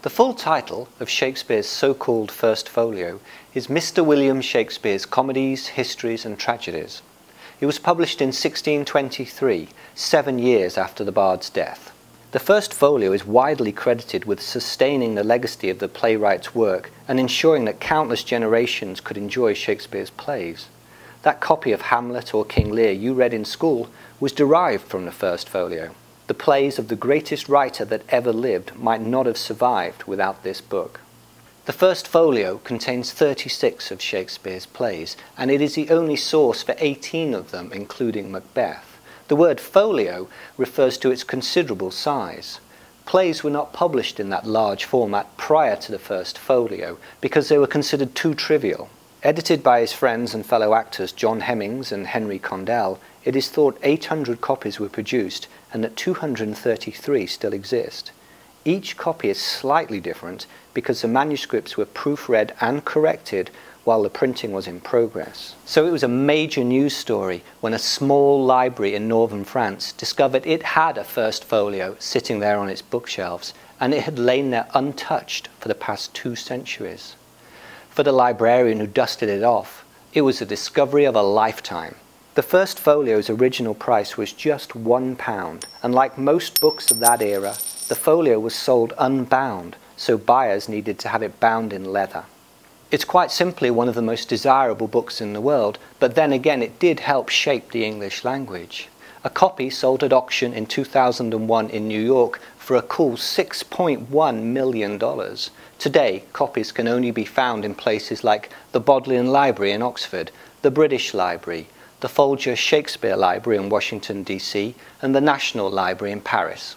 The full title of Shakespeare's so-called First Folio is Mr. William Shakespeare's Comedies, Histories and Tragedies. It was published in 1623, 7 years after the bard's death. The First Folio is widely credited with sustaining the legacy of the playwright's work and ensuring that countless generations could enjoy Shakespeare's plays. That copy of Hamlet or King Lear you read in school was derived from the First Folio. The plays of the greatest writer that ever lived might not have survived without this book. The First Folio contains 36 of Shakespeare's plays, and it is the only source for 18 of them, including Macbeth. The word folio refers to its considerable size. Plays were not published in that large format prior to the First Folio because they were considered too trivial. Edited by his friends and fellow actors John Hemmings and Henry Condell, it is thought 800 copies were produced and that 233 still exist. Each copy is slightly different because the manuscripts were proofread and corrected while the printing was in progress. So it was a major news story when a small library in northern France discovered it had a First Folio sitting there on its bookshelves, and it had lain there untouched for the past 2 centuries. For the librarian who dusted it off, it was the discovery of a lifetime. The First Folio's original price was just £1, and like most books of that era, the folio was sold unbound, so buyers needed to have it bound in leather. It's quite simply one of the most desirable books in the world, but then again it did help shape the English language. A copy sold at auction in 2001 in New York for a cool $6.1 million. Today, copies can only be found in places like the Bodleian Library in Oxford, the British Library, the Folger Shakespeare Library in Washington, D.C., and the National Library in Paris.